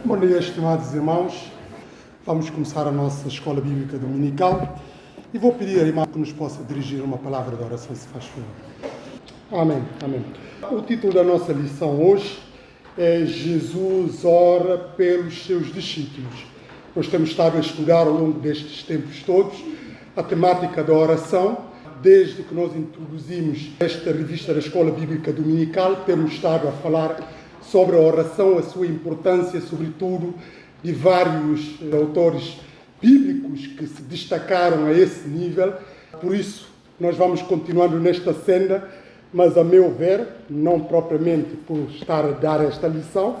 Bom dia, estimados irmãos. Vamos começar a nossa escola bíblica dominical e vou pedir a irmã que nos possa dirigir uma palavra de oração, se faz favor. Amém, amém. O título da nossa lição hoje é Jesus ora pelos seus discípulos. Nós temos estado a estudar ao longo destes tempos todos a temática da oração. Desde que nós introduzimos esta revista da Escola Bíblica Dominical, temos estado a falar sobre a oração, a sua importância, sobretudo, de vários autores bíblicos que se destacaram a esse nível. Por isso, nós vamos continuando nesta senda, mas a meu ver, não propriamente por estar a dar esta lição,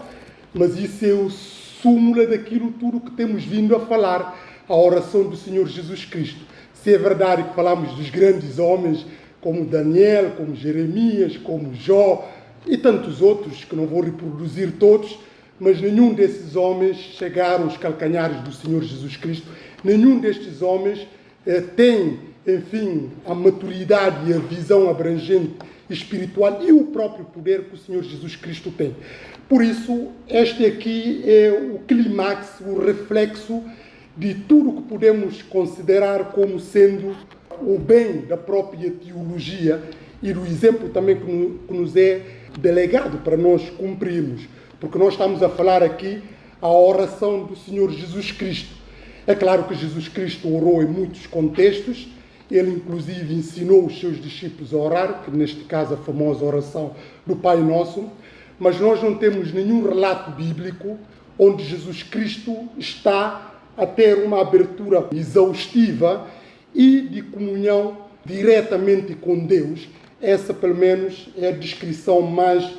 mas isso é o súmula daquilo tudo que temos vindo a falar, a oração do Senhor Jesus Cristo. Se é verdade que falamos dos grandes homens, como Daniel, como Jeremias, como Jó, e tantos outros, que não vou reproduzir todos, mas nenhum desses homens chegaram aos calcanhares do Senhor Jesus Cristo. Nenhum destes homens tem, enfim, a maturidade e a visão abrangente espiritual e o próprio poder que o Senhor Jesus Cristo tem. Por isso, este aqui é o clímax, o reflexo de tudo que podemos considerar como sendo o bem da própria teologia e do exemplo também que nos é delegado para nós cumprirmos. Porque nós estamos a falar aqui a oração do Senhor Jesus Cristo. É claro que Jesus Cristo orou em muitos contextos. Ele, inclusive, ensinou os seus discípulos a orar, que neste caso a famosa oração do Pai Nosso. Mas nós não temos nenhum relato bíblico onde Jesus Cristo está a ter uma abertura exaustiva e de comunhão diretamente com Deus. Essa, pelo menos, é a descrição mais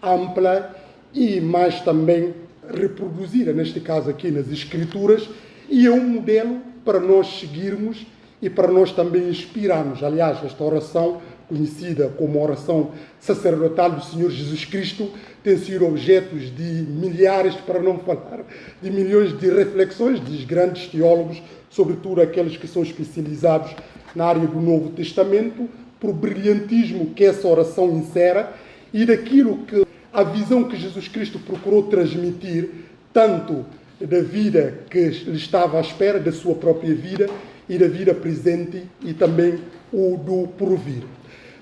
ampla e mais também reproduzida, neste caso aqui nas Escrituras, e é um modelo para nós seguirmos e para nós também inspirarmos. Aliás, esta oração, conhecida como oração sacerdotal do Senhor Jesus Cristo, tem sido objeto de milhares, para não falar de milhões de reflexões dos grandes teólogos, sobretudo aqueles que são especializados na área do Novo Testamento, por brilhantismo que essa oração insera e daquilo que a visão que Jesus Cristo procurou transmitir, tanto da vida que lhe estava à espera, da sua própria vida e da vida presente e também o do porvir.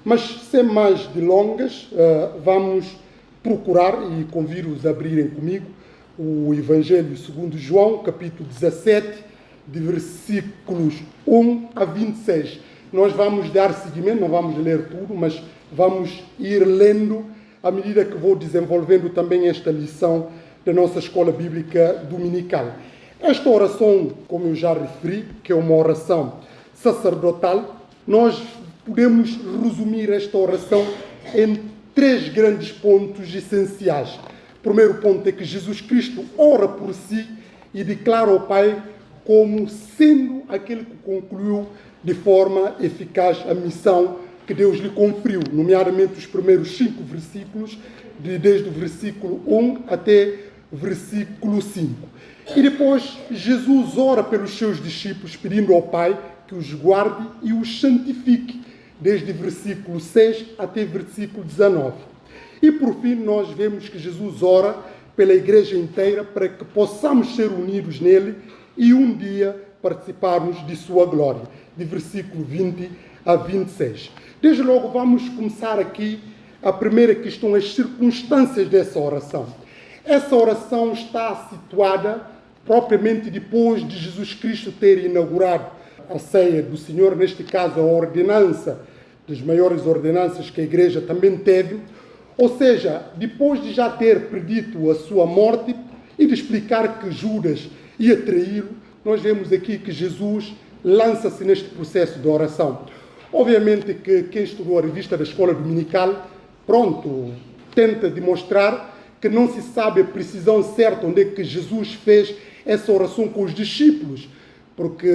Mas, sem mais delongas, vamos procurar, e convido-os a abrirem comigo, o Evangelho segundo João, capítulo 17, de versículos 1 a 26. Nós vamos dar seguimento, não vamos ler tudo, mas vamos ir lendo à medida que vou desenvolvendo também esta lição da nossa escola bíblica dominical. Esta oração, como eu já referi, que é uma oração sacerdotal, nós podemos resumir esta oração em três grandes pontos essenciais. O primeiro ponto é que Jesus Cristo ora por si e declara ao Pai como sendo aquele que concluiu de forma eficaz a missão que Deus lhe conferiu, nomeadamente os primeiros 5 versículos, desde o versículo 1 até versículo 5. E depois Jesus ora pelos seus discípulos, pedindo ao Pai que os guarde e os santifique, desde o versículo 6 até o versículo 19. E por fim nós vemos que Jesus ora pela igreja inteira para que possamos ser unidos nele e um dia participarmos de sua glória, de versículo 20 a 26. Desde logo vamos começar aqui a primeira questão, as circunstâncias dessa oração. Essa oração está situada propriamente depois de Jesus Cristo ter inaugurado a ceia do Senhor, neste caso a ordenança, das maiores ordenanças que a igreja também teve, ou seja, depois de já ter predito a sua morte e de explicar que Judas ia traí-lo, nós vemos aqui que Jesus lança-se neste processo de oração. Obviamente que quem estudou a revista da Escola Dominical, tenta demonstrar que não se sabe a precisão certa onde é que Jesus fez essa oração com os discípulos, porque,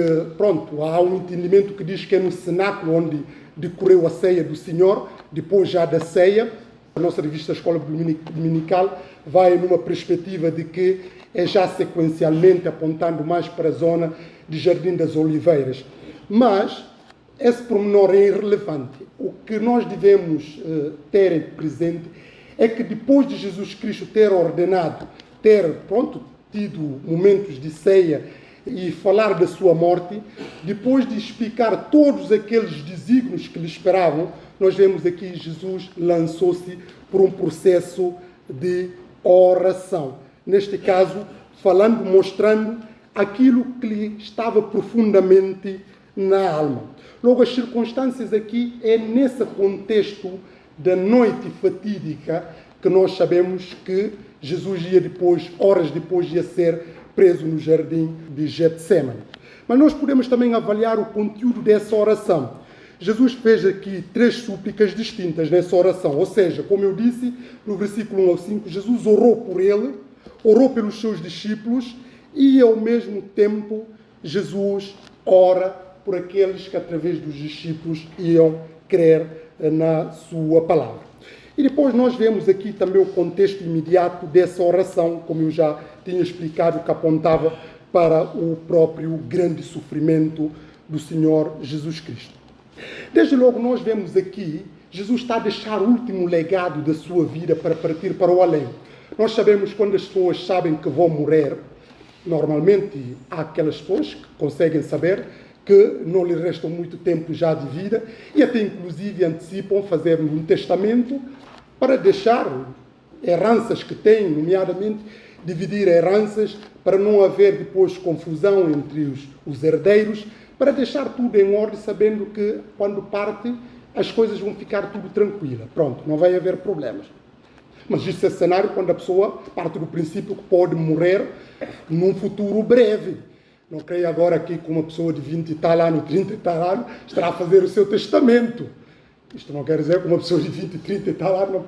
há um entendimento que diz que é no cenáculo onde decorreu a ceia do Senhor, depois já da ceia. A nossa revista da Escola Dominical vai numa perspectiva de que é já sequencialmente apontando mais para a zona de Jardim das Oliveiras. Mas esse pormenor é irrelevante. O que nós devemos ter presente é que depois de Jesus Cristo ter ordenado, tido momentos de ceia e falar da sua morte, depois de explicar todos aqueles desígnios que lhe esperavam, nós vemos aqui Jesus lançou-se por um processo de oração. Neste caso, falando, mostrando aquilo que lhe estava profundamente na alma. Logo, as circunstâncias aqui é nesse contexto da noite fatídica que nós sabemos que Jesus ia depois, horas depois, ia ser preso no jardim de Getsemane. Mas nós podemos também avaliar o conteúdo dessa oração. Jesus fez aqui 3 súplicas distintas nessa oração. Ou seja, como eu disse, no versículo 1 ao 5, Jesus orou por ele, orou pelos seus discípulos e, ao mesmo tempo, Jesus ora por aqueles que, através dos discípulos, iam crer na sua palavra. E depois nós vemos aqui também o contexto imediato dessa oração, como eu já tinha explicado, que apontava para o próprio grande sofrimento do Senhor Jesus Cristo. Desde logo nós vemos aqui, Jesus está a deixar o último legado da sua vida para partir para o além. Nós sabemos quando as pessoas sabem que vão morrer, normalmente há aquelas pessoas que conseguem saber que não lhe restam muito tempo já de vida e até inclusive antecipam fazer um testamento para deixar heranças que têm, nomeadamente dividir heranças para não haver depois confusão entre os herdeiros, para deixar tudo em ordem, sabendo que quando parte as coisas vão ficar tudo tranquila. Pronto, não vai haver problemas. Mas isso é cenário quando a pessoa parte do princípio que pode morrer num futuro breve. Não creio agora que com uma pessoa de 20 e tal anos, 30 e tal anos, estará a fazer o seu testamento. Isto não quer dizer que uma pessoa de 20, 30 e tal anos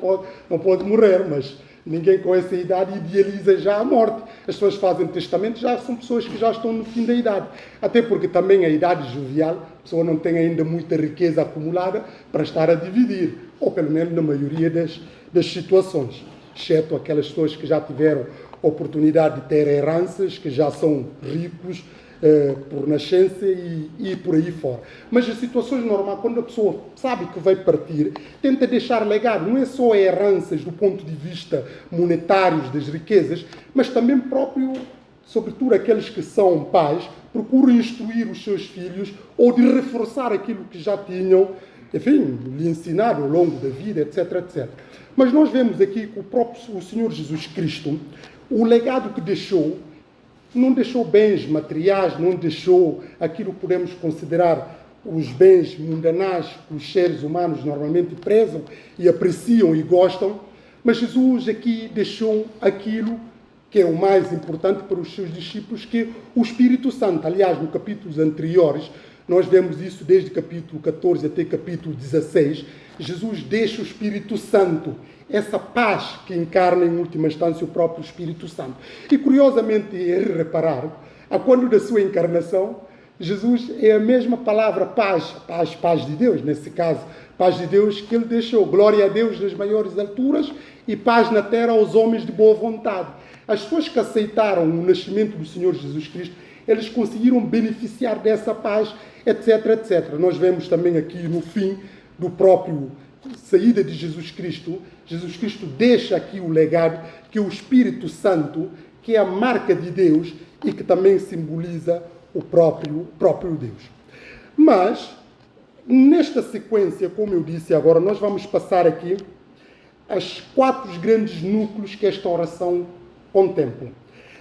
não pode morrer, mas ninguém com essa idade idealiza já a morte. As pessoas que fazem testamento já são pessoas que já estão no fim da idade. Até porque também a idade jovial, a pessoa não tem ainda muita riqueza acumulada para estar a dividir. Ou pelo menos na maioria das situações. Exceto aquelas pessoas que já tiveram oportunidade de ter heranças, que já são ricos por nascença e por aí fora. Mas as situações normais, quando a pessoa sabe que vai partir, tenta deixar legado. Não é só heranças do ponto de vista monetários das riquezas, mas também próprio, sobretudo aqueles que são pais, procuram instruir os seus filhos ou de reforçar aquilo que já tinham, enfim, lhe ensinar ao longo da vida, etc, etc. Mas nós vemos aqui que o Senhor Jesus Cristo, o legado que deixou, não deixou bens materiais, não deixou aquilo que podemos considerar os bens mundanais que os seres humanos normalmente prezam e apreciam e gostam, mas Jesus aqui deixou aquilo que é o mais importante para os seus discípulos, que é o Espírito Santo. Aliás, no capítulos anteriores, nós vemos isso desde capítulo 14 até capítulo 16, Jesus deixa o Espírito Santo, essa paz que encarna em última instância o próprio Espírito Santo. E curiosamente é reparar, a quando da sua encarnação, Jesus é a mesma palavra paz, paz de Deus, nesse caso, paz de Deus que ele deixou, glória a Deus nas maiores alturas e paz na terra aos homens de boa vontade. As pessoas que aceitaram o nascimento do Senhor Jesus Cristo, eles conseguiram beneficiar dessa paz, etc, etc. Nós vemos também aqui no fim do próprio saída de Jesus Cristo deixa aqui o legado que o Espírito Santo, que é a marca de Deus e que também simboliza o próprio Deus. Mas, nesta sequência, como eu disse agora, nós vamos passar aqui as 4 grandes núcleos que esta oração contempla.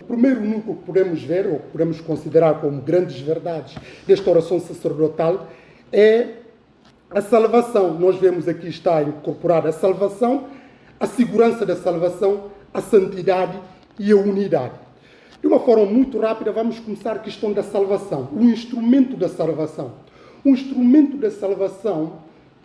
O primeiro núcleo que podemos ver, ou que podemos considerar como grandes verdades desta oração sacerdotal, é a salvação. Nós vemos aqui está incorporada a salvação, a segurança da salvação, a santidade e a unidade. De uma forma muito rápida, vamos começar a questão da salvação, o instrumento da salvação. O instrumento da salvação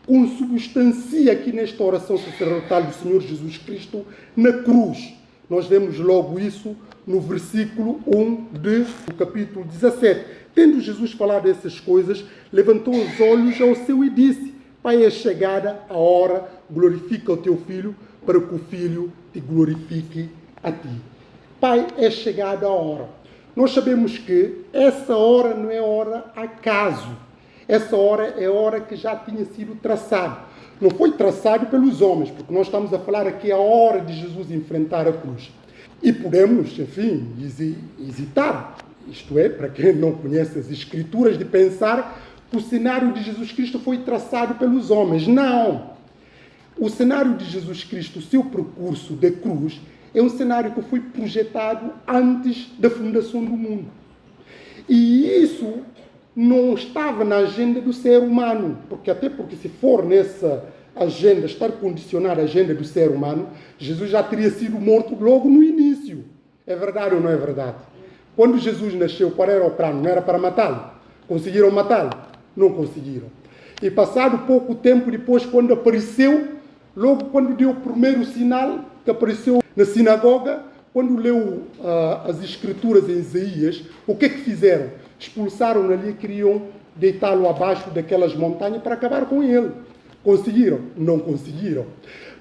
consubstancia aqui nesta oração sacerdotal do Senhor Jesus Cristo na cruz. Nós vemos logo isso no versículo 1 do capítulo 17. Tendo Jesus falado essas coisas, levantou os olhos ao céu e disse: Pai, é chegada a hora, glorifica o teu Filho, para que o Filho te glorifique a ti. Pai, é chegada a hora. Nós sabemos que essa hora não é hora acaso. Essa hora é hora que já tinha sido traçada. Não foi traçado pelos homens, porque nós estamos a falar aqui a hora de Jesus enfrentar a cruz. E podemos, enfim, hesitar, isto é, para quem não conhece as Escrituras, de pensar que o cenário de Jesus Cristo foi traçado pelos homens. Não! O cenário de Jesus Cristo, o seu percurso de cruz, é um cenário que foi projetado antes da fundação do mundo. E isso não estava na agenda do ser humano, até porque se for nessa agenda, estar condicionada à agenda do ser humano, Jesus já teria sido morto logo no início. É verdade ou não é verdade? Quando Jesus nasceu, qual era o plano? Não era para matá-lo? Conseguiram matá-lo? Não conseguiram. E passado pouco tempo depois, quando apareceu, logo quando deu o primeiro sinal, que apareceu na sinagoga, quando leu as Escrituras em Isaías, o que é que fizeram? Expulsaram-no ali e queriam deitá-lo abaixo daquelas montanhas para acabar com ele. Conseguiram? Não conseguiram.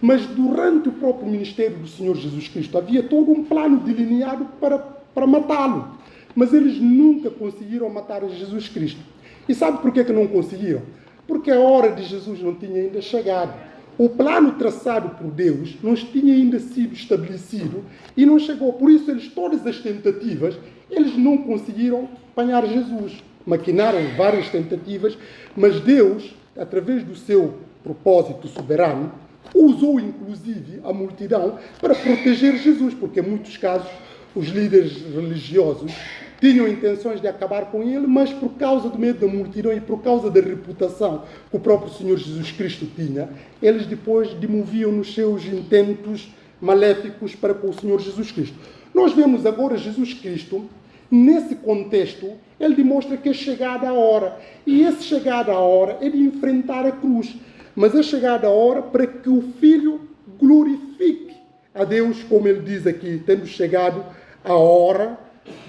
Mas durante o próprio ministério do Senhor Jesus Cristo havia todo um plano delineado para matá-lo. Mas eles nunca conseguiram matar Jesus Cristo. E sabe por que não conseguiram? Porque a hora de Jesus não tinha ainda chegado. O plano traçado por Deus não tinha ainda sido estabelecido e não chegou. Por isso, todas as tentativas, eles não conseguiram apanhar Jesus. Maquinaram várias tentativas, mas Deus, através do seu propósito soberano, usou inclusive a multidão para proteger Jesus, porque em muitos casos os líderes religiosos tinham intenções de acabar com ele, mas por causa do medo da multidão e por causa da reputação que o próprio Senhor Jesus Cristo tinha, eles depois demoviam nos seus intentos maléficos para com o Senhor Jesus Cristo. Nós vemos agora Jesus Cristo, nesse contexto, ele demonstra que é chegada a hora. E esse chegada a hora é de enfrentar a cruz. Mas é chegada a hora para que o Filho glorifique a Deus, como ele diz aqui, tendo chegado a hora,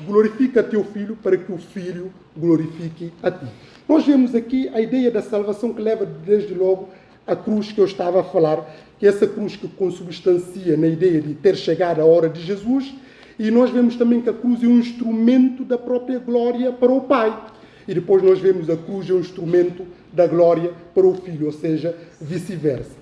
glorifica teu Filho para que o Filho glorifique a ti. Nós vemos aqui a ideia da salvação que leva desde logo à cruz que eu estava a falar, que é essa cruz que consubstancia na ideia de ter chegado a hora de Jesus. E nós vemos também que a cruz é um instrumento da própria glória para o Pai. E depois nós vemos a cruz é um instrumento da glória para o Filho, ou seja, vice-versa.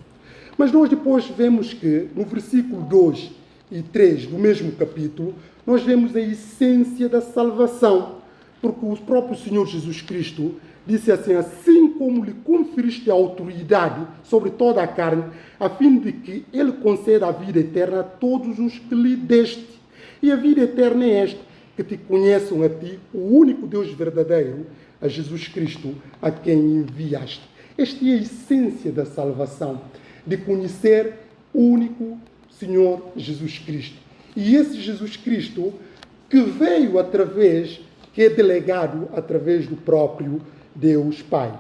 Mas nós depois vemos que no versículo 2 e 3 do mesmo capítulo, nós vemos a essência da salvação. Porque o próprio Senhor Jesus Cristo disse assim: assim como lhe conferiste a autoridade sobre toda a carne, a fim de que ele conceda a vida eterna a todos os que lhe deste. E a vida eterna é esta, que te conheçam a ti, o único Deus verdadeiro, a Jesus Cristo, a quem enviaste. Esta é a essência da salvação, de conhecer o único Senhor Jesus Cristo. E esse Jesus Cristo que veio que é delegado através do próprio Deus Pai.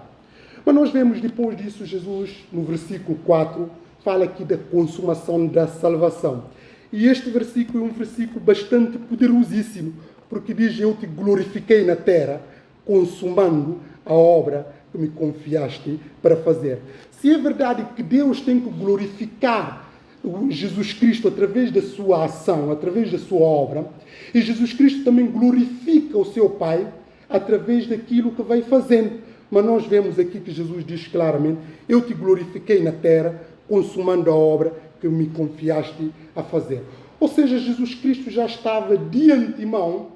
Mas nós vemos depois disso, Jesus, no versículo 4, fala aqui da consumação da salvação. E este versículo é um versículo bastante poderosíssimo, porque diz: eu te glorifiquei na terra, consumando a obra que me confiaste para fazer. Se é verdade que Deus tem que glorificar Jesus Cristo através da sua ação, através da sua obra, e Jesus Cristo também glorifica o seu Pai através daquilo que vai fazendo. Mas nós vemos aqui que Jesus diz claramente: eu te glorifiquei na terra, consumando a obra que me confiaste a fazer. Ou seja, Jesus Cristo já estava de antemão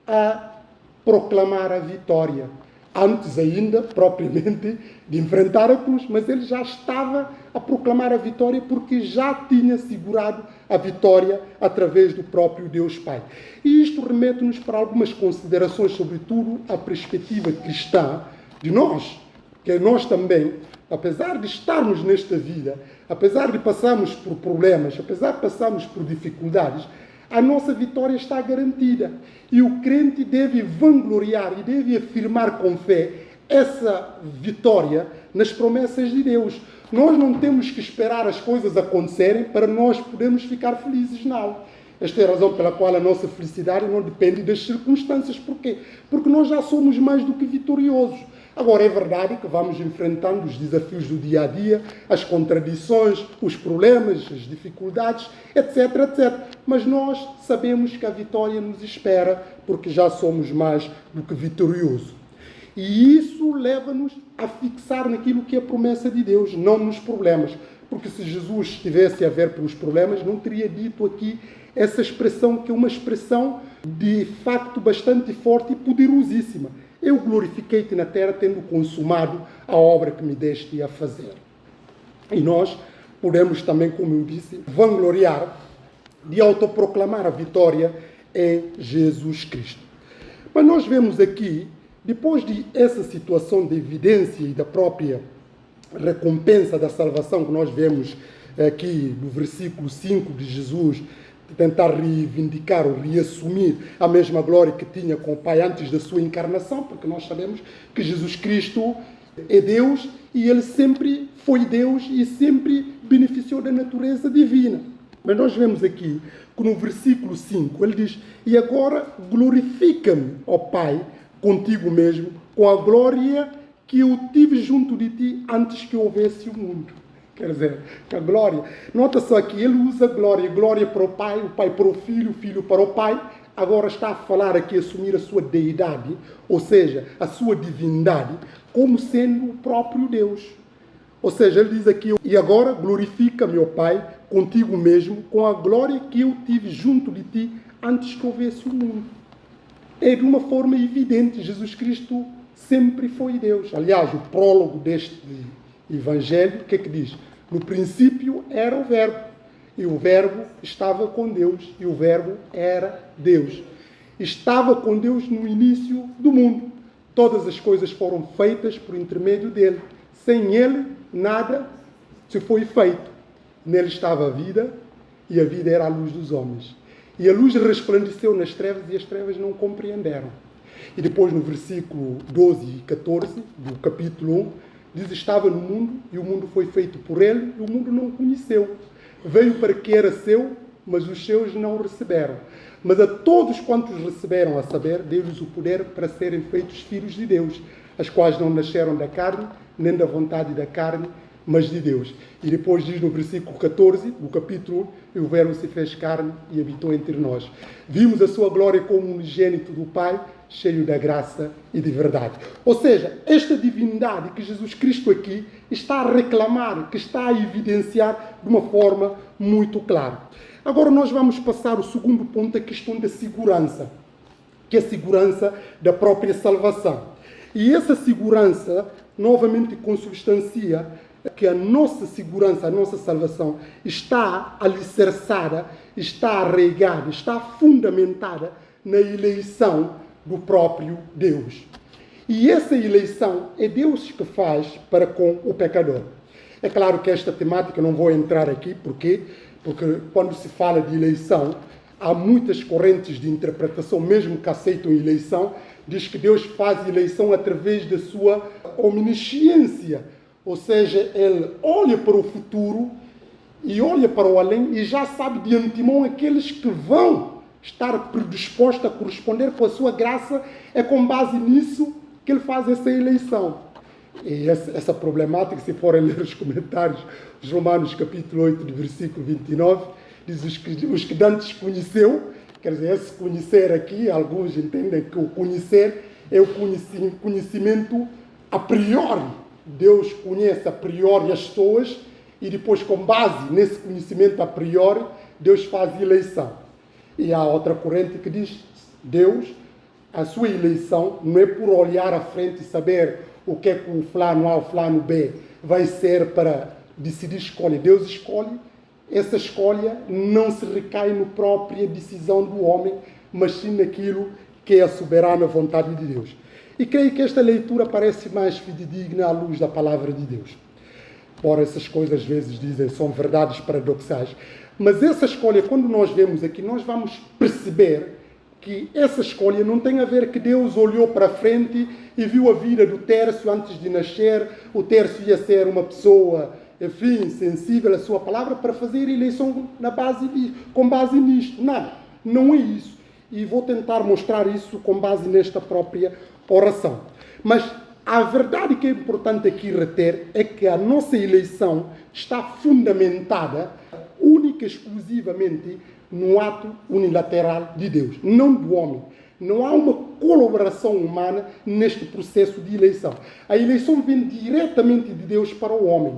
a proclamar a vitória. Antes ainda, propriamente, de enfrentar a cruz, mas ele já estava a proclamar a vitória porque já tinha segurado a vitória através do próprio Deus Pai. E isto remete-nos para algumas considerações, sobretudo a perspectiva cristã de nós, que nós também, apesar de estarmos nesta vida, apesar de passarmos por problemas, apesar de passarmos por dificuldades, a nossa vitória está garantida. E o crente deve vangloriar e deve afirmar com fé essa vitória nas promessas de Deus. Nós não temos que esperar as coisas acontecerem para nós podermos ficar felizes, não. Esta é a razão pela qual a nossa felicidade não depende das circunstâncias. Porquê? Porque nós já somos mais do que vitoriosos. Agora, é verdade que vamos enfrentando os desafios do dia a dia, as contradições, os problemas, as dificuldades, etc, etc. Mas nós sabemos que a vitória nos espera, porque já somos mais do que vitoriosos. E isso leva-nos a fixar naquilo que é a promessa de Deus, não nos problemas. porque se Jesus estivesse a ver pelos problemas, não teria dito aqui essa expressão, que é uma expressão de facto bastante forte e poderosíssima. Eu glorifiquei-te na terra, tendo consumado a obra que me deste a fazer. E nós podemos também, como eu disse, vangloriar de autoproclamar a vitória em Jesus Cristo. Mas nós vemos aqui, depois de essa situação de evidência e da própria recompensa da salvação que nós vemos aqui no versículo 5 de Jesus, tentar reivindicar ou reassumir a mesma glória que tinha com o Pai antes da sua encarnação, porque nós sabemos que Jesus Cristo é Deus e ele sempre foi Deus e sempre beneficiou da natureza divina. Mas nós vemos aqui que no versículo 5 ele diz: e agora glorifica-me, ó Pai, contigo mesmo, com a glória que eu tive junto de ti antes que houvesse o mundo. Quer dizer, que a glória... Nota só aqui, ele usa glória para o Pai para o Filho, o Filho para o Pai. Agora está a falar aqui, assumir a sua deidade, ou seja, a sua divindade, como sendo o próprio Deus. Ou seja, ele diz aqui: e agora glorifica-me, ó Pai, contigo mesmo, com a glória que eu tive junto de ti antes que houvesse o mundo. É de uma forma evidente, Jesus Cristo sempre foi Deus. Aliás, o prólogo deste Evangelho, o que é que diz? No princípio era o Verbo, e o Verbo estava com Deus, e o Verbo era Deus. Estava com Deus no início do mundo. Todas as coisas foram feitas por intermédio dele. Sem ele, nada se foi feito. Nele estava a vida, e a vida era a luz dos homens. E a luz resplandeceu nas trevas, e as trevas não compreenderam. E depois no versículo 12 e 14 do capítulo 1, diz: estava no mundo, e o mundo foi feito por ele, e o mundo não o conheceu. Veio para que era seu, mas os seus não o receberam. Mas a todos quantos receberam, a saber, deu-lhes o poder para serem feitos filhos de Deus, as quais não nasceram da carne, nem da vontade da carne, mas de Deus. E depois diz no versículo 14, do capítulo 1, e o Verbo se fez carne e habitou entre nós. Vimos a sua glória como unigênito do Pai, cheio da graça e de verdade. Ou seja, esta divindade que Jesus Cristo aqui está a reclamar, que está a evidenciar de uma forma muito clara. Agora nós vamos passar o segundo ponto, a questão da segurança, que é a segurança da própria salvação. E essa segurança, novamente, consubstancia que a nossa segurança, a nossa salvação está alicerçada, está arraigada, está fundamentada na eleição do próprio Deus. E essa eleição é Deus que faz para com o pecador. É claro que esta temática não vou entrar aqui, porque quando se fala de eleição, há muitas correntes de interpretação, mesmo que aceitam eleição, diz que Deus faz eleição através da sua omnisciência. Ou seja, ele olha para o futuro e olha para o além e já sabe de antemão aqueles que vão estar predispostos a corresponder com a sua graça. É com base nisso que ele faz essa eleição. E essa problemática, se forem ler os comentários, os Romanos capítulo 8, de versículo 29, diz os que dantes conheceu. Quer dizer, esse conhecer aqui, alguns entendem que o conhecer é o conhecimento a priori. Deus conhece a priori as pessoas e depois, com base nesse conhecimento a priori, Deus faz eleição. E há outra corrente que diz: Deus, a sua eleição não é por olhar à frente e saber o que é que o fulano A, o fulano B vai ser para decidir escolha. Deus escolhe, essa escolha não se recai na própria decisão do homem, mas sim naquilo que é a soberana vontade de Deus. E creio que esta leitura parece mais fidedigna à luz da palavra de Deus. Ora, essas coisas às vezes dizem são verdades paradoxais. Mas essa escolha, quando nós vemos aqui, nós vamos perceber que essa escolha não tem a ver que Deus olhou para frente e viu a vida do Tércio antes de nascer. O Tércio ia ser uma pessoa, enfim, sensível à sua palavra, para fazer eleição com base nisto. Não é isso. E vou tentar mostrar isso com base nesta própria oração. Mas a verdade que é importante aqui reter é que a nossa eleição está fundamentada única e exclusivamente no ato unilateral de Deus, não do homem. Não há uma colaboração humana neste processo de eleição. A eleição vem diretamente de Deus para o homem.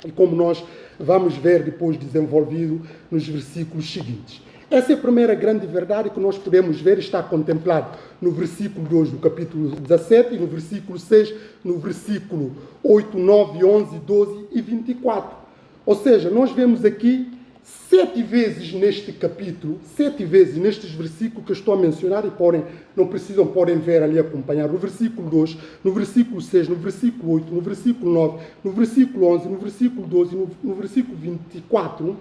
e como nós vamos ver depois desenvolvido nos versículos seguintes. Essa é a primeira grande verdade que nós podemos ver, está contemplado no versículo 2 do capítulo 17 e no versículo 6, no versículo 8, 9, 11, 12 e 24. Ou seja, nós vemos aqui 7 vezes neste capítulo, 7 vezes nestes versículos que eu estou a mencionar e podem ver ali acompanhar. No versículo 2, no versículo 6, no versículo 8, no versículo 9, no versículo 11, no versículo 12 e no versículo 24,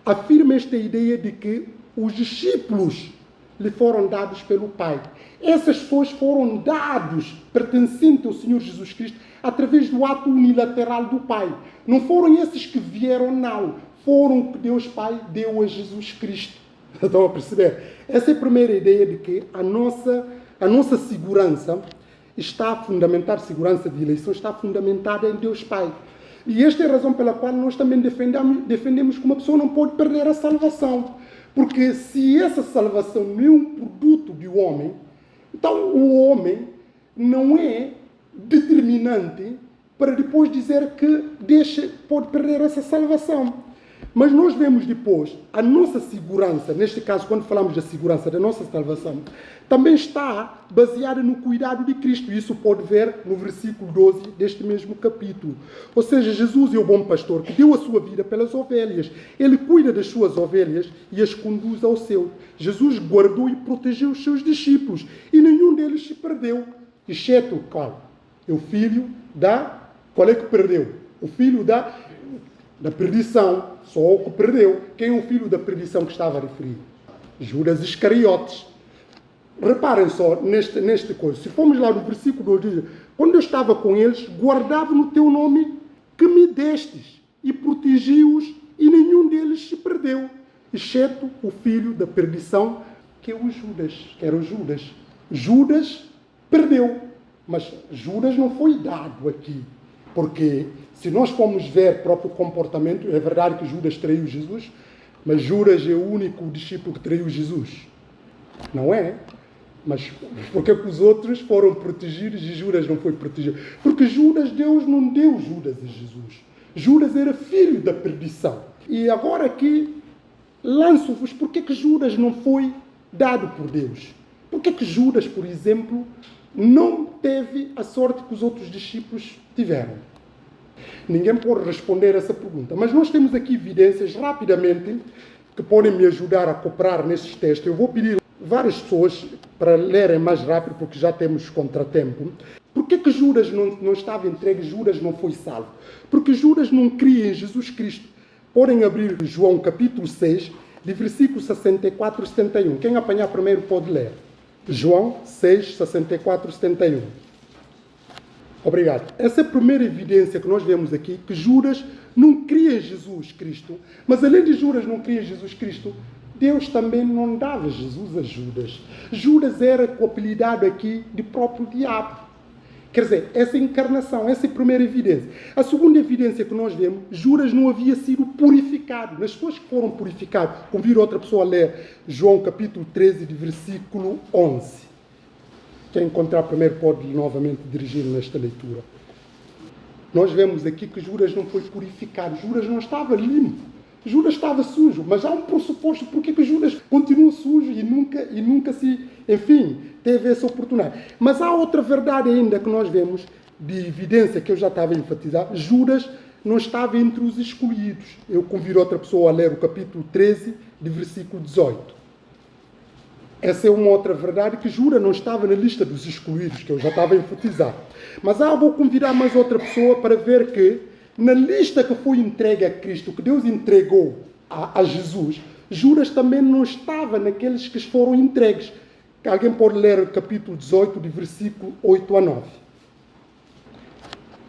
afirma esta ideia de que os discípulos lhe foram dados pelo Pai. Essas pessoas foram dados, pertencentes ao Senhor Jesus Cristo, através do ato unilateral do Pai. Não foram esses que vieram, não. Foram que Deus Pai deu a Jesus Cristo. Estão a perceber? Essa é a primeira ideia de que a nossa segurança está fundamentada, segurança de eleição está fundamentada em Deus Pai. E esta é a razão pela qual nós também defendemos que uma pessoa não pode perder a salvação. Porque se essa salvação não é um produto do homem, então o homem não é determinante para depois dizer que pode perder essa salvação. Mas nós vemos depois a nossa segurança, neste caso, quando falamos da segurança da nossa salvação, também está baseada no cuidado de Cristo. Isso pode ver no versículo 12 deste mesmo capítulo. Ou seja, Jesus é o bom pastor que deu a sua vida pelas ovelhas. Ele cuida das suas ovelhas e as conduz ao seu. Jesus guardou e protegeu os seus discípulos e nenhum deles se perdeu, exceto qual? O filho da... Qual é que perdeu? O filho da perdição. Só o que perdeu. Quem é o filho da perdição que estava a referir? Judas Iscariotes. Reparem só neste coisa. Se formos lá no versículo 2, diz: quando eu estava com eles, guardava no teu nome que me destes e protegi-os e nenhum deles se perdeu, exceto o filho da perdição, que é o Judas. Que era o Judas. Judas perdeu. Mas Judas não foi dado aqui. Porque se nós formos ver o próprio comportamento, é verdade que Judas traiu Jesus, mas Judas é o único discípulo que traiu Jesus. Não é? Mas porque os outros foram protegidos e Judas não foi protegido? Porque Deus não deu Judas a Jesus. Judas era filho da perdição. E agora aqui, lanço-vos porque que Judas não foi dado por Deus. Porque que Judas, por exemplo, não teve a sorte que os outros discípulos tiveram? Ninguém pode responder essa pergunta. Mas nós temos aqui evidências, rapidamente, que podem me ajudar a cooperar nesses textos. Eu vou pedir várias pessoas para lerem mais rápido, porque já temos contratempo. Por que Judas não estava entregue? Judas não foi salvo? Porque Judas não cria em Jesus Cristo. Podem abrir João capítulo 6, de versículos 64 e 71. Quem apanhar primeiro pode ler. João 6, 64 e 71. Obrigado. Essa é a primeira evidência que nós vemos aqui, que Judas não cria em Jesus Cristo. Mas além de Judas não cria em Jesus Cristo, Deus também não dava Jesus a Judas. Judas era coapelidado aqui de próprio diabo. Quer dizer, essa é a encarnação, essa é a primeira evidência. A segunda evidência que nós vemos, Judas não havia sido purificado. Nas pessoas que foram purificadas, convido outra pessoa a ler João capítulo 13, de versículo 11. Quem encontrar primeiro pode novamente dirigir nesta leitura. Nós vemos aqui que Judas não foi purificado. Judas não estava limpo. Judas estava sujo. Mas há um pressuposto porque que Judas continua sujo e nunca se... Enfim, teve essa oportunidade. Mas há outra verdade ainda que nós vemos, de evidência que eu já estava a enfatizar. Judas não estava entre os escolhidos. Eu convido outra pessoa a ler o capítulo 13, de versículo 18. Essa é uma outra verdade, que Judas não estava na lista dos excluídos, que eu já estava a enfatizar. Mas vou convidar mais outra pessoa para ver que, na lista que foi entregue a Cristo, que Deus entregou a Jesus, Judas também não estava naqueles que foram entregues. Alguém pode ler o capítulo 18, de versículo 8 a 9.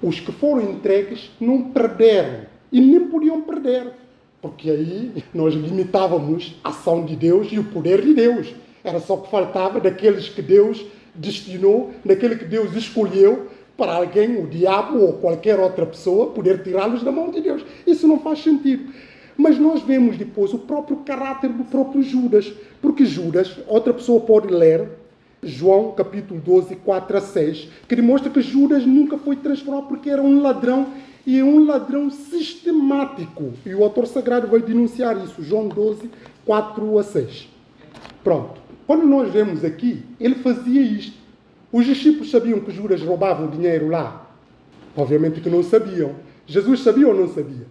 Os que foram entregues não perderam, e nem podiam perder, porque aí nós limitávamos a ação de Deus e o poder de Deus. Era só que faltava daqueles que Deus destinou, daquele que Deus escolheu para alguém, o diabo ou qualquer outra pessoa, poder tirá-los da mão de Deus. Isso não faz sentido. Mas nós vemos depois o próprio caráter do próprio Judas. Porque Judas, outra pessoa pode ler, João capítulo 12, 4 a 6, que demonstra que Judas nunca foi transformado porque era um ladrão e é um ladrão sistemático. E o autor sagrado vai denunciar isso, João 12, 4 a 6. Pronto. Quando nós vemos aqui, ele fazia isto. Os discípulos sabiam que Judas roubava o dinheiro lá? Obviamente que não sabiam. Jesus sabia ou não sabia?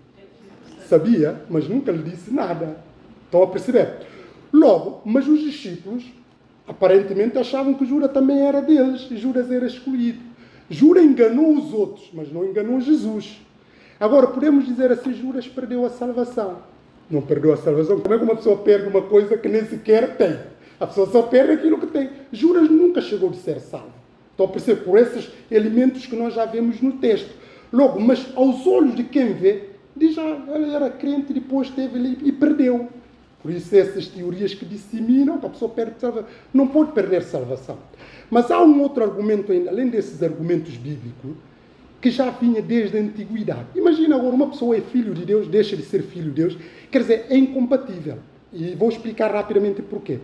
Sabia, mas nunca lhe disse nada. Estão a perceber? Logo, mas os discípulos aparentemente achavam que Judas também era deles. E Judas era escolhido. Judas enganou os outros, mas não enganou Jesus. Agora, podemos dizer assim, Judas perdeu a salvação. Não perdeu a salvação. Como é que uma pessoa perde uma coisa que nem sequer tem? A pessoa só perde aquilo que tem. Judas nunca chegou a ser salvo. Estão a perceber? Por esses elementos que nós já vemos no texto. Logo, mas aos olhos de quem vê, diz, ele era crente e depois teve ali e perdeu. Por isso, essas teorias que disseminam que a pessoa perde salvação. Não pode perder salvação. Mas há um outro argumento ainda, além desses argumentos bíblicos, que já vinha desde a antiguidade. Imagina agora, uma pessoa é filho de Deus, deixa de ser filho de Deus, quer dizer, é incompatível. E vou explicar rapidamente porquê.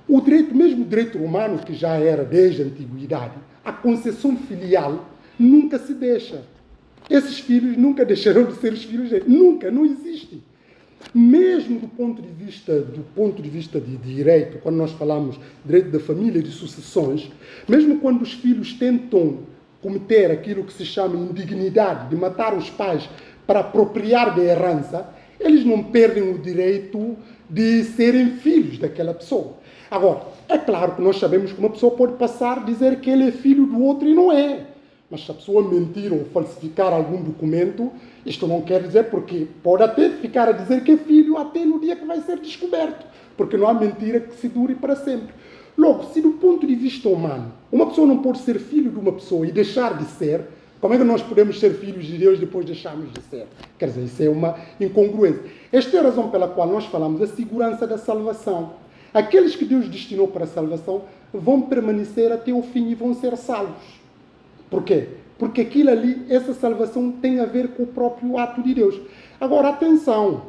O direito, mesmo o direito romano, que já era desde a antiguidade, a concessão filial nunca se deixa. Esses filhos nunca deixarão de ser os filhos dele. Nunca, não existe. Mesmo do ponto de vista de direito, quando nós falamos de direito da família e de sucessões, mesmo quando os filhos tentam cometer aquilo que se chama indignidade, de matar os pais para apropriar da herança, eles não perdem o direito de serem filhos daquela pessoa. Agora, é claro que nós sabemos que uma pessoa pode passar a dizer que ele é filho do outro e não é. Mas se a pessoa mentir ou falsificar algum documento, isto não quer dizer porque pode até ficar a dizer que é filho até no dia que vai ser descoberto. Porque não há mentira que se dure para sempre. Logo, se do ponto de vista humano, uma pessoa não pode ser filho de uma pessoa e deixar de ser, como é que nós podemos ser filhos de Deus e depois deixarmos de ser? Quer dizer, isso é uma incongruência. Esta é a razão pela qual nós falamos da segurança da salvação. Aqueles que Deus destinou para a salvação vão permanecer até o fim e vão ser salvos. Por quê? Porque aquilo ali, essa salvação tem a ver com o próprio ato de Deus. Agora, atenção,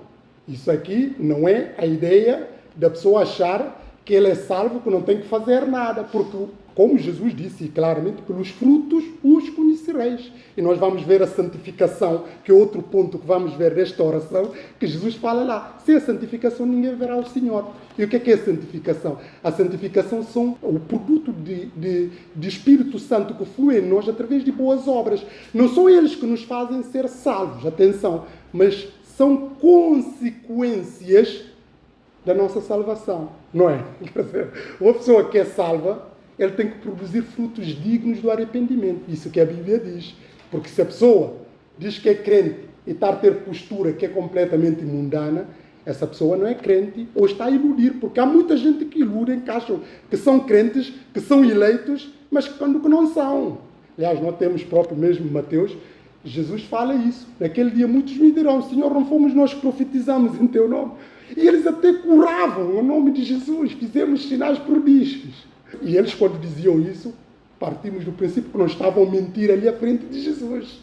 isso aqui não é a ideia da pessoa achar que ele é salvo, que não tem que fazer nada, porque, como Jesus disse claramente, pelos frutos os conhecereis. E nós vamos ver a santificação, que é outro ponto que vamos ver desta oração, que Jesus fala lá. Sem a santificação ninguém verá o Senhor. E o que é a santificação? A santificação são o produto de Espírito Santo que flui em nós através de boas obras. Não são eles que nos fazem ser salvos, atenção, mas são consequências da nossa salvação, não é? Quer dizer, uma pessoa que é salva, ele tem que produzir frutos dignos do arrependimento. Isso que a Bíblia diz. Porque se a pessoa diz que é crente e está a ter postura que é completamente mundana, essa pessoa não é crente ou está a iludir. Porque há muita gente que iludem, que acham que são crentes, que são eleitos, mas quando que não são. Aliás, nós temos próprio mesmo Mateus, Jesus fala isso. Naquele dia muitos me dirão, Senhor, não fomos nós que profetizamos em teu nome? E eles até curavam o nome de Jesus, fizemos sinais prodígios. E eles, quando diziam isso, partimos do princípio que não estavam a mentir ali à frente de Jesus.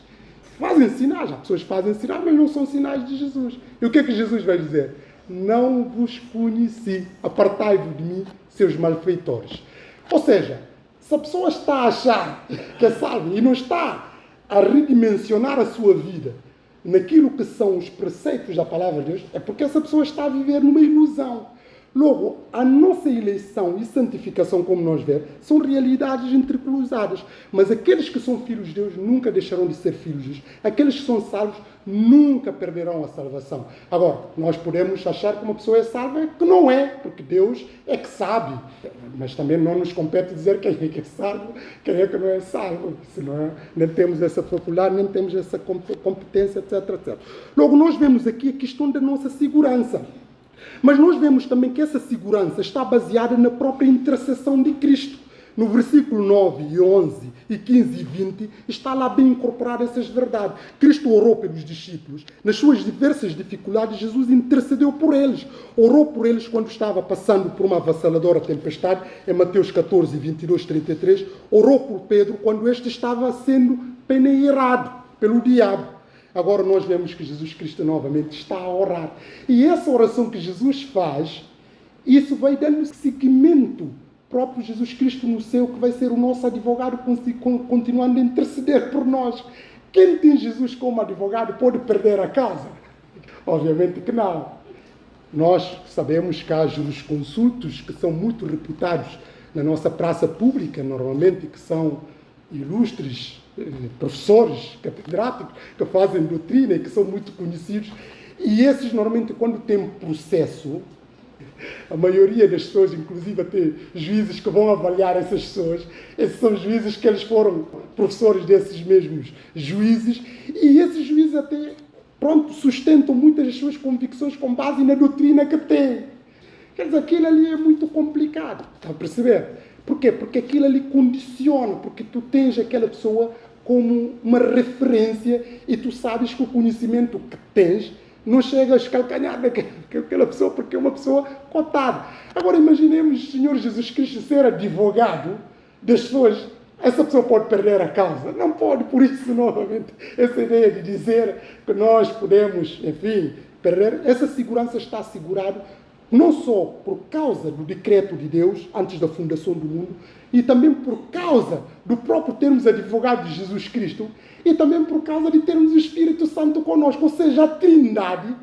Fazem sinais, as pessoas fazem sinais, mas não são sinais de Jesus. E o que é que Jesus vai dizer? Não vos conheci, apartai-vos de mim, seus malfeitores. Ou seja, se a pessoa está a achar que é salva e não está a redimensionar a sua vida naquilo que são os preceitos da palavra de Deus, é porque essa pessoa está a viver numa ilusão. Logo, a nossa eleição e santificação, como nós vemos, são realidades entrecruzadas. Mas aqueles que são filhos de Deus nunca deixarão de ser filhos de Deus. Aqueles que são salvos nunca perderão a salvação. Agora, nós podemos achar que uma pessoa é salva, que não é, porque Deus é que sabe. Mas também não nos compete dizer quem é que é salvo, quem é que não é salvo. Senão, nem temos essa faculdade, nem temos essa competência, etc, etc. Logo, nós vemos aqui a questão da nossa segurança. Mas nós vemos também que essa segurança está baseada na própria intercessão de Cristo. No versículo 9, e 11, e 15 e 20, está lá bem incorporada essas verdades. Cristo orou pelos discípulos. Nas suas diversas dificuldades, Jesus intercedeu por eles. Orou por eles quando estava passando por uma avassaladora tempestade, em Mateus 14, 22, 33. Orou por Pedro quando este estava sendo peneirado pelo diabo. Agora nós vemos que Jesus Cristo novamente está a orar. E essa oração que Jesus faz, isso vai dando seguimento. Próprio Jesus Cristo no céu, que vai ser o nosso advogado, continuando a interceder por nós. quem tem Jesus como advogado pode perder a causa? Obviamente que não. Nós sabemos que há jurisconsultos que são muito reputados na nossa praça pública, normalmente, que são ilustres professores catedráticos que fazem doutrina e que são muito conhecidos. E esses, normalmente, quando tem processo, a maioria das pessoas, inclusive até juízes que vão avaliar essas pessoas, esses são juízes que eles foram professores desses mesmos juízes, e esses juízes até, sustentam muitas das suas convicções com base na doutrina que têm. Quer dizer, aquilo ali é muito complicado, está a perceber? Por quê? Porque aquilo ali condiciona, porque tu tens aquela pessoa como uma referência e tu sabes que o conhecimento que tens não chega a escalcanhar daquela pessoa, porque é uma pessoa cotada. Agora imaginemos o Senhor Jesus Cristo ser advogado das pessoas. Essa pessoa pode perder a causa? Não pode, por isso, novamente, essa ideia de dizer que nós podemos, enfim, perder, essa segurança está assegurada não só por causa do decreto de Deus, antes da fundação do mundo, e também por causa do próprio termos advogado de Jesus Cristo, e também por causa de termos o Espírito Santo conosco, ou seja, a Trindade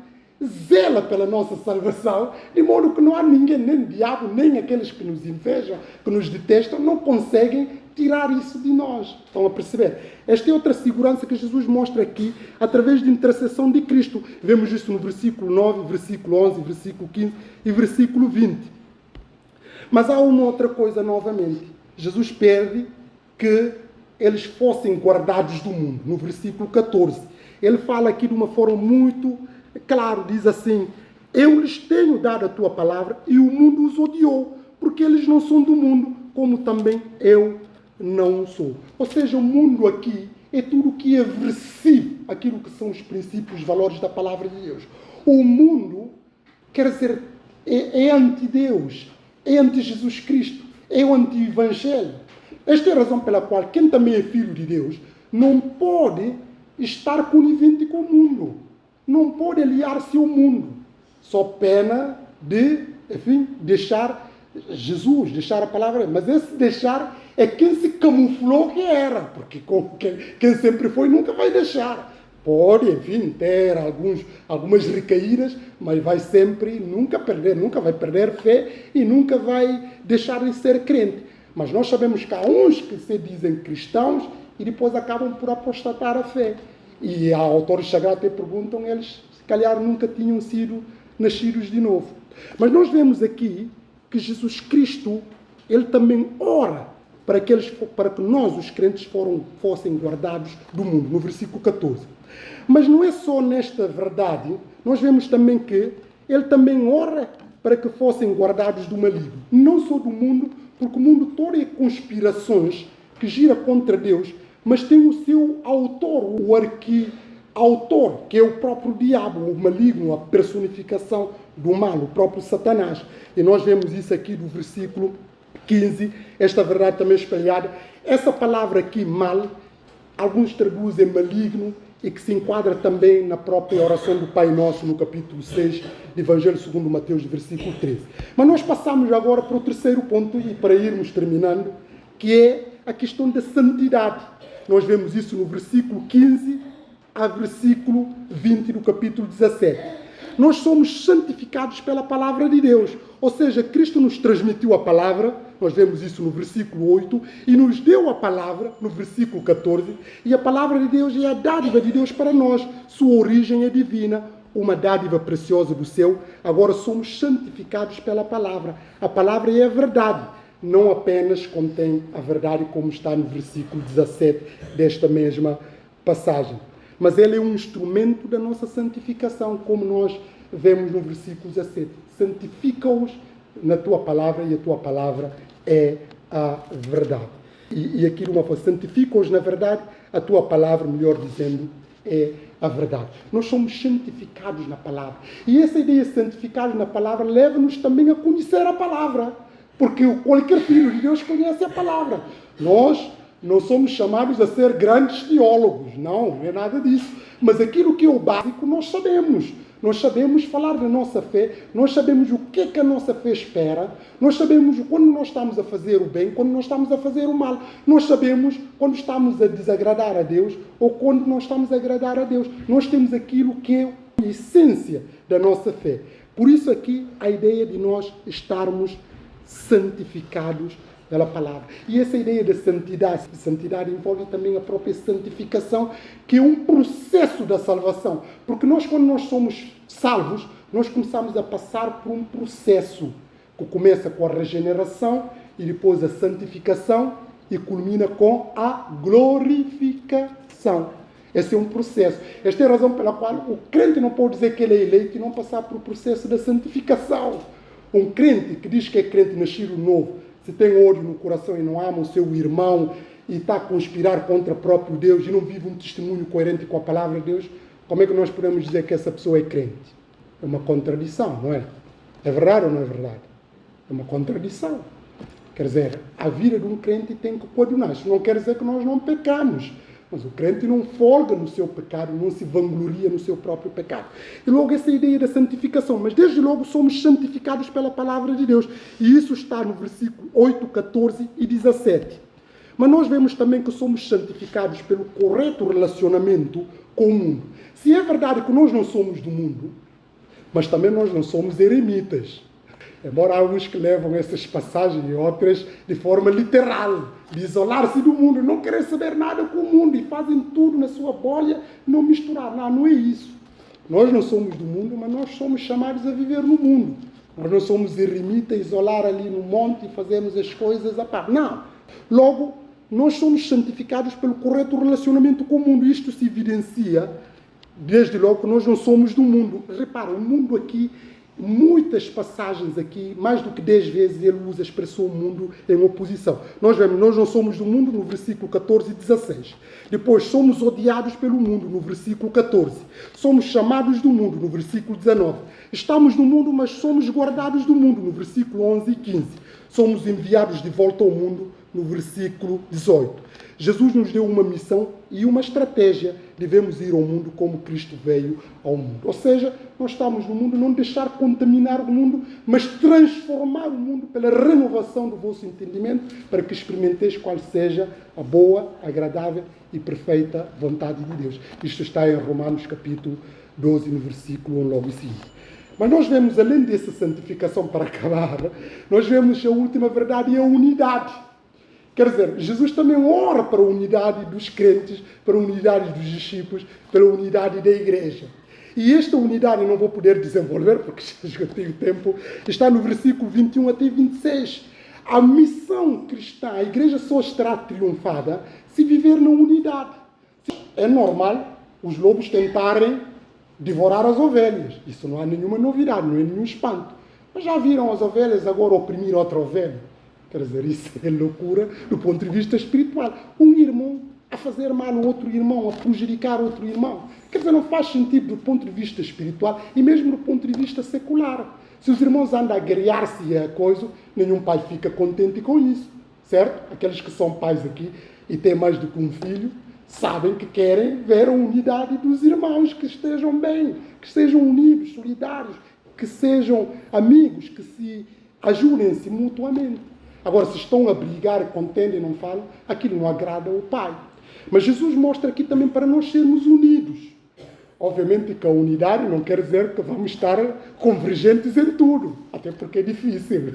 zela pela nossa salvação, de modo que não há ninguém, nem o diabo, nem aqueles que nos invejam, que nos detestam, não conseguem tirar isso de nós. Estão a perceber? Esta é outra segurança que Jesus mostra aqui, através de intercessão de Cristo. Vemos isso no versículo 9, versículo 11, versículo 15 e versículo 20. Mas há uma outra coisa novamente. Jesus pede que eles fossem guardados do mundo. No versículo 14. Ele fala aqui de uma forma muito clara. Diz assim: eu lhes tenho dado a tua palavra e o mundo os odiou, porque eles não são do mundo, como também eu não sou. Ou seja, o mundo aqui é tudo o que é aversivo àquilo que são os princípios, os valores da palavra de Deus. O mundo, quer dizer, é anti-Deus, é anti-Jesus Cristo, é o anti-Evangelho. Esta é a razão pela qual quem também é filho de Deus não pode estar conivente com o mundo, não pode aliar-se ao mundo, só pena de, enfim, deixar Jesus, deixar a palavra. Mas esse deixar é quem se camuflou que era, porque quem sempre foi nunca vai deixar. Pode, enfim, ter algumas recaídas, mas vai sempre, nunca vai perder fé e nunca vai deixar de ser crente. Mas nós sabemos que há uns que se dizem cristãos e depois acabam por apostatar a fé. E há autores sagrados que perguntam, eles se calhar nunca tinham sido nascidos de novo. Mas nós vemos aqui que Jesus Cristo, ele também ora para que nós, os crentes, fossem guardados do mundo, no versículo 14. Mas não é só nesta verdade, nós vemos também que ele também ora para que fossem guardados do maligno. Não só do mundo, porque o mundo todo é conspirações que gira contra Deus, mas tem o seu autor, o arqui-autor, que é o próprio diabo, o maligno, a personificação do mal, o próprio Satanás. E nós vemos isso aqui do versículo 15, esta verdade também espalhada. Essa palavra aqui, mal, alguns traduzem maligno, e que se enquadra também na própria oração do Pai Nosso, no capítulo 6 do Evangelho segundo Mateus, versículo 13. Mas nós passamos agora para o terceiro ponto, e para irmos terminando, que é a questão da santidade. Nós vemos isso no versículo 15 a versículo 20 do capítulo 17. Nós somos santificados pela palavra de Deus. Ou seja, Cristo nos transmitiu a palavra, nós vemos isso no versículo 8, e nos deu a palavra no versículo 14, e a palavra de Deus é a dádiva de Deus para nós. Sua origem é divina, uma dádiva preciosa do céu. Agora somos santificados pela palavra. A palavra é a verdade, não apenas contém a verdade, como está no versículo 17 desta mesma passagem. Mas ela é um instrumento da nossa santificação, como nós vemos no versículo 17. Santifica-os na tua palavra, e a tua palavra é a verdade. E aqui uma forma, santifica-os na verdade, a tua palavra, melhor dizendo, é a verdade. Nós somos santificados na palavra. E essa ideia de santificados na palavra leva-nos também a conhecer a palavra. Porque qualquer filho de Deus conhece a palavra. Nós não somos chamados a ser grandes teólogos, não é nada disso. Mas aquilo que é o básico nós sabemos. nós sabemos falar da nossa fé, nós sabemos o que é que a nossa fé espera, nós sabemos quando nós estamos a fazer o bem, quando nós estamos a fazer o mal, nós sabemos quando estamos a desagradar a Deus ou quando nós estamos a agradar a Deus. Nós temos aquilo que é a essência da nossa fé. Por isso aqui a ideia de nós estarmos santificados pela palavra. E essa ideia de santidade envolve também a própria santificação, que é um processo da salvação. Porque nós, quando nós somos salvos, nós começamos a passar por um processo que começa com a regeneração e depois a santificação e culmina com a glorificação. Esse é um processo. Esta é a razão pela qual o crente não pode dizer que ele é eleito e não passar por o processo da santificação. Um crente que diz que é crente nascido novo, se tem ódio no coração e não ama o seu irmão e está a conspirar contra o próprio Deus e não vive um testemunho coerente com a palavra de Deus, como é que nós podemos dizer que essa pessoa é crente? É uma contradição, não é? É verdade ou não é verdade? É uma contradição. Quer dizer, a vida de um crente tem que coordenar. Isso não quer dizer que nós não pecamos. Mas o crente não folga no seu pecado, não se vangloria no seu próprio pecado. E logo essa ideia da santificação. Mas desde logo somos santificados pela palavra de Deus. E isso está no versículo 8, 14 e 17. Mas nós vemos também que somos santificados pelo correto relacionamento com o mundo. Se é verdade que nós não somos do mundo, mas também nós não somos eremitas. Embora há alguns que levam essas passagens e outras de forma literal, de isolar-se do mundo, não querer saber nada com o mundo e fazem tudo na sua bolha, não misturar. Não, não é isso. Nós não somos do mundo, mas nós somos chamados a viver no mundo. Nós não somos eremitas, isolar ali no monte e fazermos as coisas a par. Não. Logo, nós somos santificados pelo correto relacionamento com o mundo. Isto se evidencia, desde logo, que nós não somos do mundo. Repara, o mundo aqui, muitas passagens aqui, mais do que 10 vezes ele usa a expressão mundo em oposição. Nós vemos, nós não somos do mundo no versículo 14 e 16. Depois, somos odiados pelo mundo no versículo 14. Somos chamados do mundo no versículo 19. Estamos no mundo, mas somos guardados do mundo no versículo 11 e 15. Somos enviados de volta ao mundo no versículo 18. Jesus nos deu uma missão e uma estratégia. Devemos ir ao mundo como Cristo veio ao mundo. Ou seja, nós estamos no mundo, não deixar contaminar o mundo, mas transformar o mundo pela renovação do vosso entendimento, para que experimenteis qual seja a boa, agradável e perfeita vontade de Deus. Isto está em Romanos capítulo 12, no versículo 1, logo seguinte. Mas nós vemos, além dessa santificação, para acabar, nós vemos a última verdade e a unidade. Quer dizer, Jesus também ora para a unidade dos crentes, para a unidade dos discípulos, para a unidade da igreja. E esta unidade não vou poder desenvolver, porque já tenho tempo, está no versículo 21 até 26. A missão cristã, a igreja só estará triunfada se viver na unidade. É normal os lobos tentarem devorar as ovelhas. Isso não há nenhuma novidade, não é nenhum espanto. Mas já viram as ovelhas agora oprimir outra ovelha? Quer dizer, isso é loucura do ponto de vista espiritual. Um irmão a fazer mal a outro irmão, a prejudicar outro irmão. Quer dizer, não faz sentido do ponto de vista espiritual e mesmo do ponto de vista secular. Se os irmãos andam a guerrear-se a coisa, nenhum pai fica contente com isso, certo? Aqueles que são pais aqui e têm mais do que um filho, sabem que querem ver a unidade dos irmãos, que estejam bem, que sejam unidos, solidários, que sejam amigos, que se ajudem-se mutuamente. Agora, se estão a brigar, contendem e não falam, aquilo não agrada ao Pai. Mas Jesus mostra aqui também para nós sermos unidos. Obviamente que a unidade não quer dizer que vamos estar convergentes em tudo, até porque é difícil.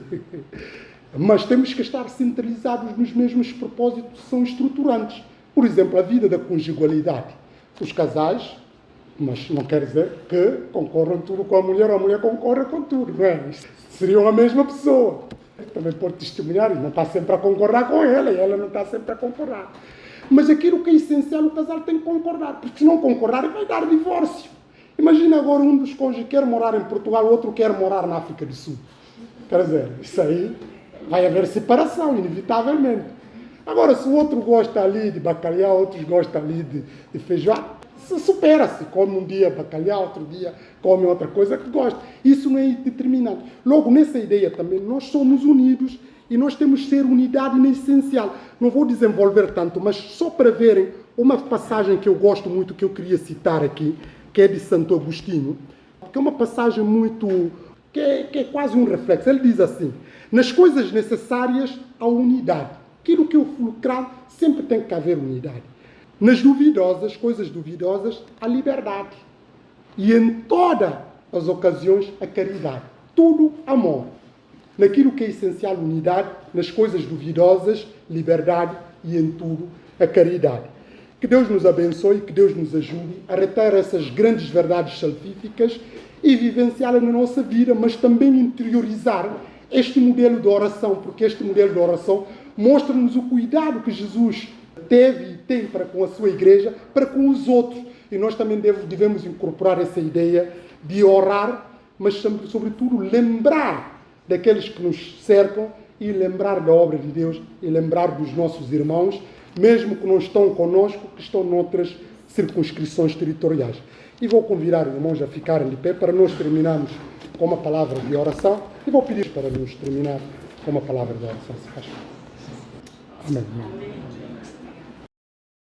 Mas temos que estar centralizados nos mesmos propósitos que são estruturantes. Por exemplo, a vida da conjugalidade. Os casais, mas não quer dizer que concorram tudo com a mulher, ou a mulher concorre com tudo, não é? Seriam a mesma pessoa. Também pode testemunhar, não está sempre a concordar com ela, e ela não está sempre a concordar. Mas aquilo que é essencial, o casal tem que concordar, porque se não concordar, vai dar divórcio. Imagina agora um dos cônjuges quer morar em Portugal, o outro quer morar na África do Sul. Quer dizer, isso aí vai haver separação, inevitavelmente. Agora, se o outro gosta ali de bacalhau, outros gostam ali de feijoada, supera-se. Come um dia bacalhau, outro dia come outra coisa que gosta. Isso não é determinante. Logo, nessa ideia também, nós somos unidos e nós temos que ser unidade no essencial. Não vou desenvolver tanto, mas só para verem uma passagem que eu gosto muito, que eu queria citar aqui, que é de Santo Agostinho. porque é uma passagem muito... que é quase um reflexo. Ele diz assim: nas coisas necessárias há unidade. Aquilo que é o fulcral, sempre tem que haver unidade. Nas duvidosas, coisas duvidosas, há liberdade. E em todas as ocasiões, a caridade. Tudo amor. Naquilo que é essencial, unidade. Nas coisas duvidosas, liberdade. E em tudo, a caridade. Que Deus nos abençoe, que Deus nos ajude a reter essas grandes verdades salvíficas e vivenciá-las na nossa vida, mas também interiorizar este modelo de oração, porque este modelo de oração mostra-nos o cuidado que Jesus teve e tem para com a sua igreja, para com os outros. E nós também devemos incorporar essa ideia de orar, mas sobretudo lembrar daqueles que nos cercam e lembrar da obra de Deus e lembrar dos nossos irmãos, mesmo que não estão conosco, que estão noutras circunscrições territoriais. E vou convidar os irmãos a ficarem de pé para nós terminarmos com uma palavra de oração. E vou pedir para nos terminar com uma palavra de oração, se faz favor. Amém.